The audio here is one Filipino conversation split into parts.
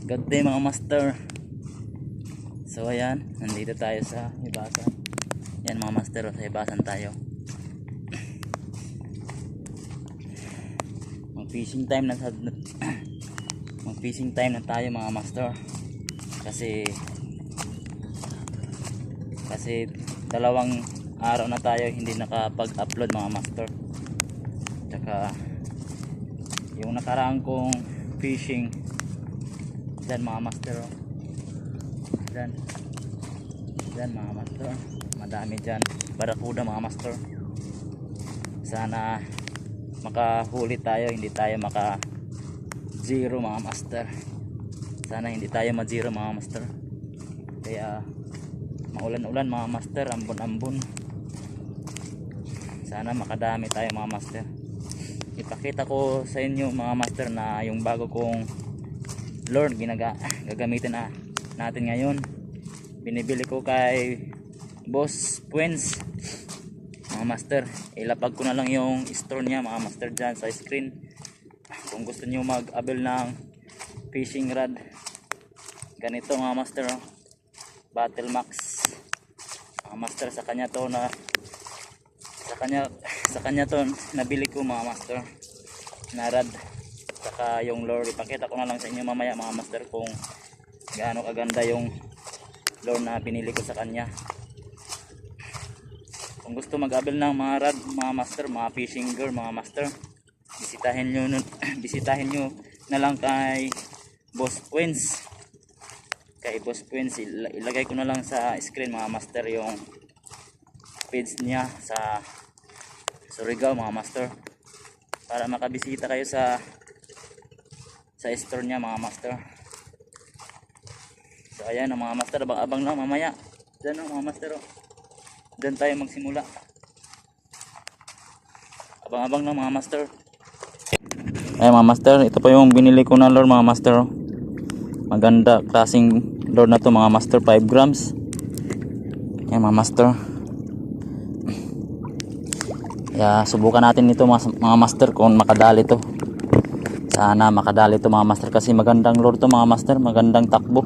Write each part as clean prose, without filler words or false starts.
Good day mga master. So ayan, nandito tayo sa Hibasan. Yan mga master, sa Hibasan tayo. Mag-fishing time na mag-fishing time na tayo mga master. Kasi dalawang araw na tayo hindi nakapag-upload mga master. Tsaka yung nakaraan kong fishing dyan mga master, dyan mga master, madami dyan barakuda mga master. Sana makahuli tayo, hindi tayo maka zero mga master. Sana hindi tayo ma zero mga master. Kaya maulan-ulan mga master, ambon-ambon. Sana makadami tayo mga master. Ipakita ko sa inyo mga master na yung bago kong lure gagamitin natin ngayon. Binibili ko kay Boss Pwens mga master. Ilapag ko na lang yung store niya mga master dyan sa screen. Kung gusto niyo mag-avail ng fishing rod ganito mga master, Battle Max mga master, sa kanya to nabili ko mga master na rod. Saka yung lure, ipakita ko na lang sa inyo mamaya mga master kung gaano kaganda yung lure na pinili ko sa kanya. Kung gusto mag-avail ng mga rod mga master, mga fishing gear mga master, bisitahin nyo na lang kay Boss Pwens. Kay Boss Pwens, ilagay ko na lang sa screen mga master yung page niya sa Surigao mga master, para makabisita kayo sa store niya mga master. So ayan mga master, abang lang mamaya dyan mga master, dyan tayo magsimula. Abang lang mga master. Ayan mga master, ito pa yung binili ko na lure mga master. Maganda klaseng lure na to mga master, 5 grams. Ayan mga master. Kaya subukan natin ito mga master kung makadali to. Sana makadali to mga master, kasi magandang lure to mga master, magandang takbo.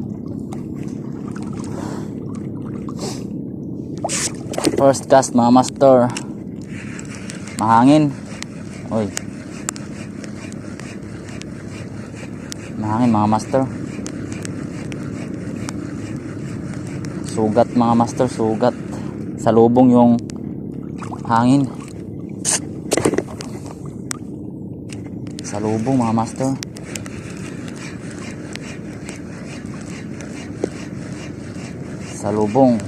First cast mga master, mahangin. Oy, mahangin mga master. Sugat mga master, sugat. Salubong yung hangin. Salubong mga master. Salubong.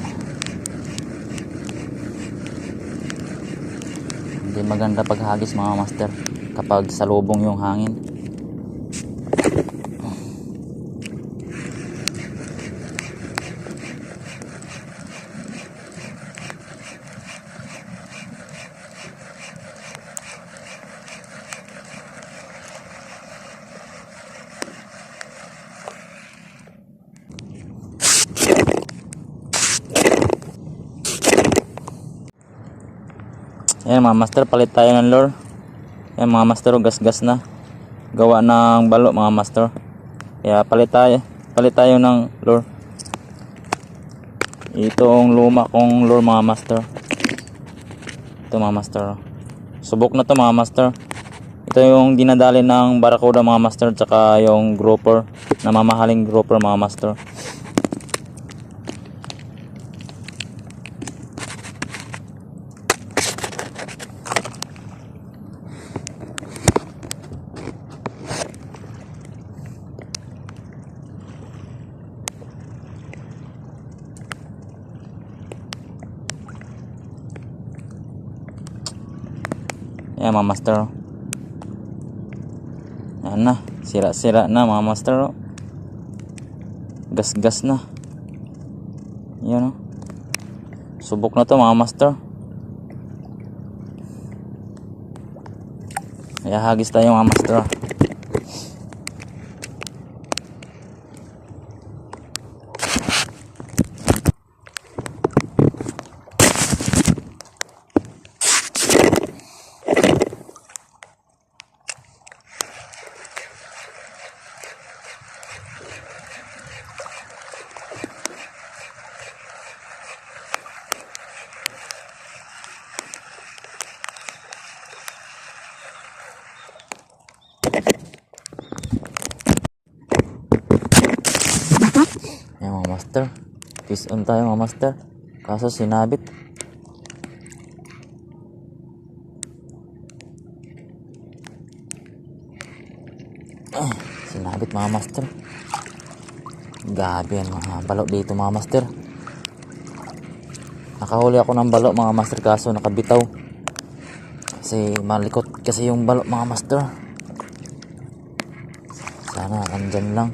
Hindi maganda paghagis mga master kapag salubong yung hangin. Ayan mga master, palit tayo ng lure. Ayan mga master, gas-gas na. Gawa ng balo mga master. Kaya palit tayo ng lure. Itong luma kong lure mga master. Ito mga master. Subok na to mga master. Ito yung dinadali ng barakuda mga master, tsaka yung grouper, na mamahaling grouper mga master. Ayan mga master. Ayan na, sira-sira na mga master. Gas-gas na. Yan o. Subok na to mga master. Kaya hagis tayo mga master. master. Fish on tayo mga master. Kaso sinabit. Sinabit mga master. Gabi yan mga balok dito mga master. Nakahuli ako ng balok mga master kaso nakabitaw. Kasi malikot kasi yung balok mga master. Sana andyan lang.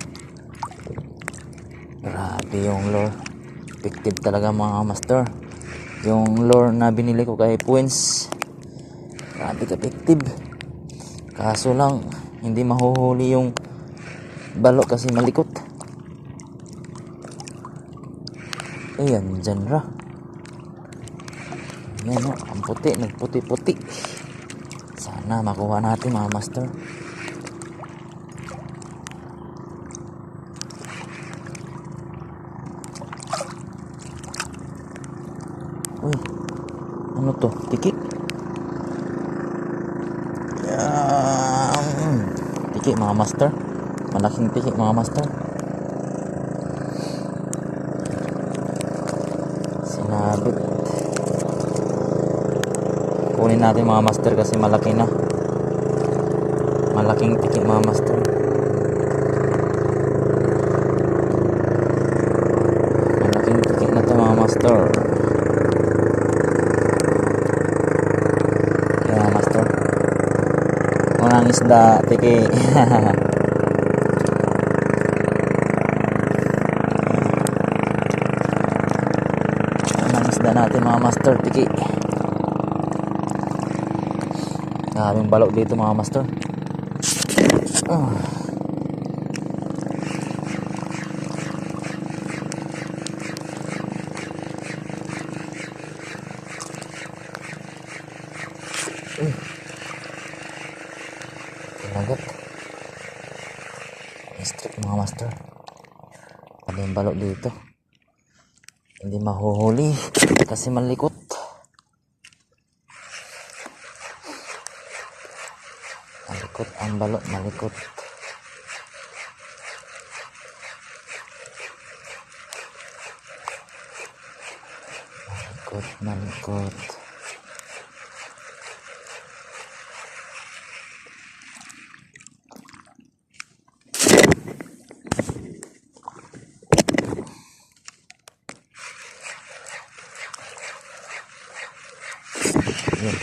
Grabe yung lure. Effective talaga mga master. Yung lure na binili ko kay Puins. Grabe ka-effective. Kaso lang hindi mahuhuli yung balok kasi malikot. Ayan dyan ra. Ayan o, ang puti, nagputi-puti. Sana makuha natin mga master. Uy, ano to? Tiki? Tiki mga master. Malaking tiki mga master. Sinabit. Kunin natin mga master kasi malaki na. Malaking tiki mga master. Malaking tiki na to mga master. Kaya mga master. Unang isda tiki. Unang isda natin mga master tiki. Maraming balok dito mga master. Tinagot. Strip mga master. Maraming balok dito. Hindi mahuhuli kasi malikot. Malikot ang balok, malikot. Malikot. Yun.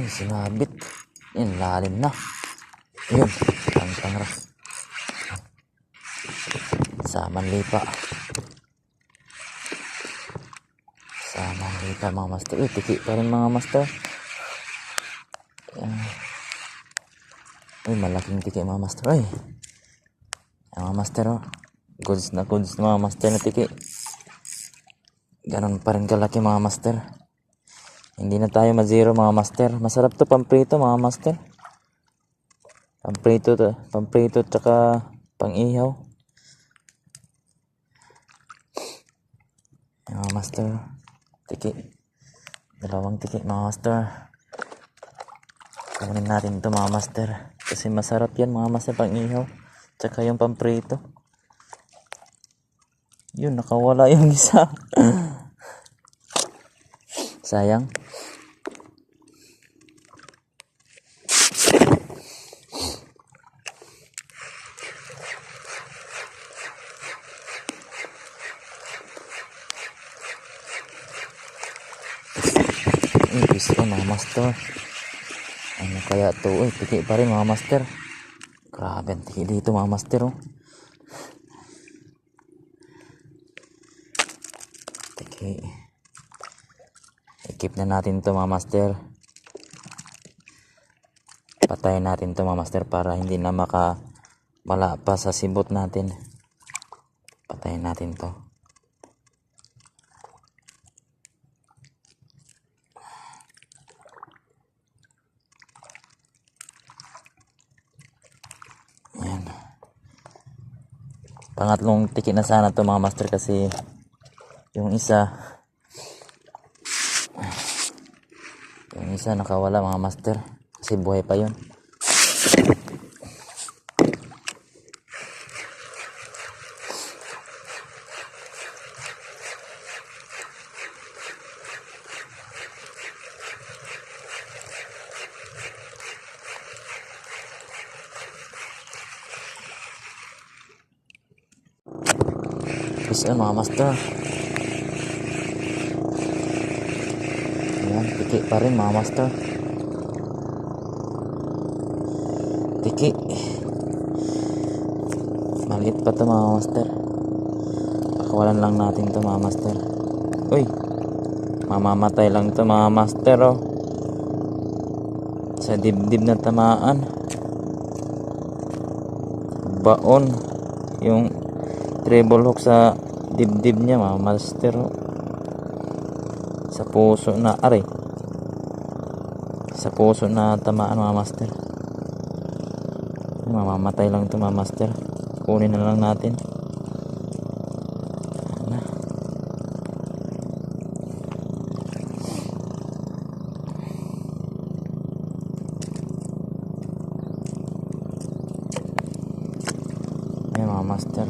Sinabit. Yun, lalim na. Yun, tangtang ra. Saman lipa. Saman lipa mga master. Tiki pa rin mga master. Uy, malaking tiki mga master. Uy, mga master oh. Goods na mga master na tiki. Ganon pa rin kalaki mga master. Hindi na tayo ma-zero mga master. Masarap to pamprito mga master. Pamprito to. Pamprito tsaka pang-ihaw. Mga master. Tiki. Dalawang tiki mga master. Kunin natin to mga master. Kasi masarap yan mga master pang-ihaw. Tsaka yung pamprito. Yun, nakawala yung isa. Sayang. Piso mga master. Ano kaya to? Uy, tiki pa rin mga master. Grabe ang tiki dito mga master oh. Tiki. I-keep na natin to mga master. Patayin natin to mga master para hindi na mala pa sa sibot natin. Patayin natin to. Ayan. Pangatlong tiki na sana to mga master kasi yung isa nakawala mga master kasi buhay pa yun. Ayan mga master. Ayan, tiki pa rin mga master. Tiki. Maliit pa to mga master. Pakawalan lang natin to mga master. Uy, mamamatay lang to mga master oh. Sa dibdib na tamaan. Baon yung treble hook sa dibdib niya mga master oh. Sa puso na aray. Sa puso na tamaan mga master. Mamamatay lang to mga master. Kunin na lang natin. Ayan mga master.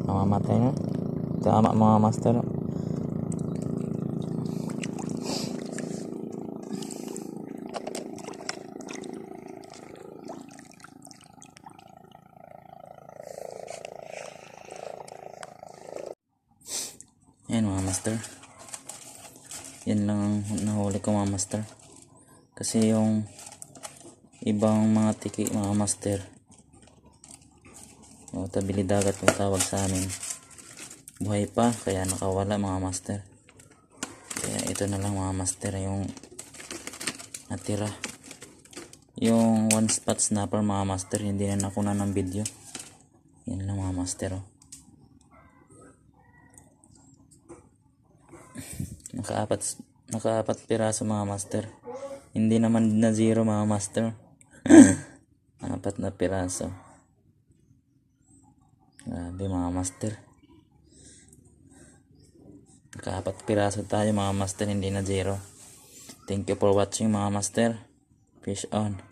Mamamatay na. Tama mga master. Ayan mga master. Yan lang ang nahuli ko mga master. Kasi yung ibang mga tiki mga master o tabili dagat yung tawag sa amin, buhay pa kaya nakawala mga master. Kaya ito na lang mga master yung natira. Yung one spot snapper mga master, hindi na nakuna ng video. Yan lang mga master oh. Nakaapat piraso mga master. Hindi naman na zero mga master. Apat na piraso. Grabe mga master. Nakaapat piraso tayo mga master, hindi na zero. Thank you for watching mga master. Fish on.